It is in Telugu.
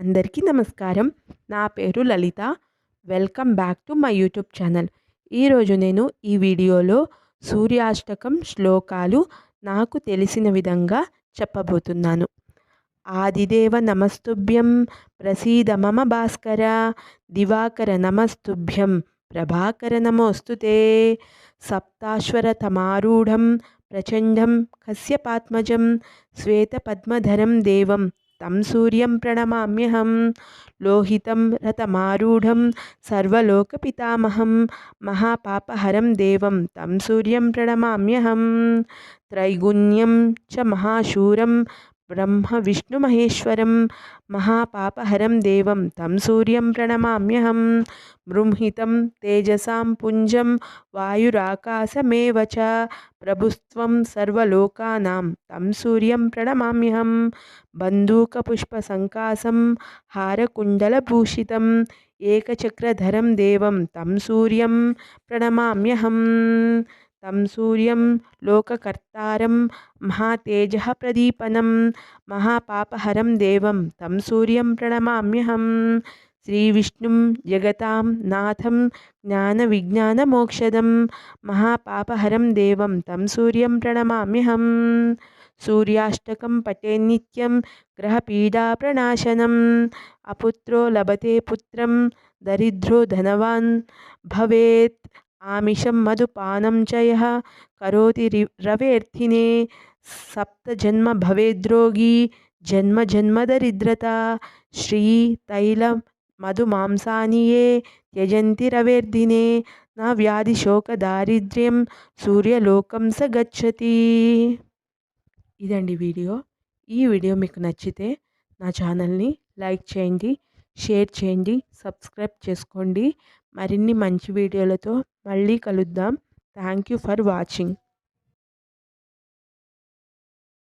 అందరికీ నమస్కారం. నా పేరు Lalitha. Welcome back to my YouTube channel. ఈరోజు నేను ఈ వీడియోలో సూర్యాష్టకం శ్లోకాలు నాకు తెలిసిన విధంగా చెప్పబోతున్నాను. ఆదిదేవ నమస్తుభ్యం ప్రసీద మమ భాస్కర, దివాకర నమస్తుభ్యం ప్రభాకర నమోస్తుతే, సప్తాశ్వరతమారూఢం ప్రచండం కశ్యపాత్మజం శ్వేతపద్మధరం దేవం తం సూర్యం ప్రణమామ్యహం, లోహితం రథమారూఢం సర్వలోకపితామహం మహాపాపహరం దేవం తం సూర్యం ప్రణమామ్యహం, త్రైగుణ్యం చ మహాశూరం బ్రహ్మ విష్ణు మహేశ్వరం మహాపాపహరం దేవం తం సూర్యం ప్రణమామ్యహం, బృంహితం తేజసాం పుంజం వాయురాకాశమేవ చ ప్రభుస్త్వం సర్వలోకానాం తం సూర్యం ప్రణమామ్యహం, బంధూకపుష్పసంకాసం హారకుండలభూషితం ఏకచక్రధరం దేవం తం సూర్యం ప్రణమామ్యహం, తం సూర్యం లోకకర్తారం మహాతేజః ప్రదీపనం మహాపాపహరం దేవం తం సూర్యం ప్రణమామ్యహం, శ్రీవిష్ణుం జగతాం నాథం జ్ఞానవిజ్ఞానమోక్షదం మహాపాపహరం దేవం తం సూర్యం ప్రణమామ్యహం, సూర్యాష్టకం పఠే నిత్యం గ్రహపీడాప్రణాశనం, అపుత్రో లభతే పుత్రం దరిద్రో ధనవాన్ భవేత్, ఆమిషం మధుపానం చ యః కరోతి రవేర్థినే సప్తజన్మ భవేద్రోగి జన్మ జన్మ దరిద్రత, శ్రీ తైల మధుమాంసాని యే త్యజంతి రవేర్దినే నా వ్యాధి శోక దారిద్ర్యం సూర్యలోకం స గచ్చతి. ఇదండి వీడియో. ఈ వీడియో మీకు నచ్చితే నా ఛానల్ని లైక్ చేయండి, షేర్ చేయండి, సబ్స్క్రైబ్ చేసుకోండి. మరిన్ని మంచి వీడియోలతో మళ్ళీ కలుద్దాం. Thank you for watching.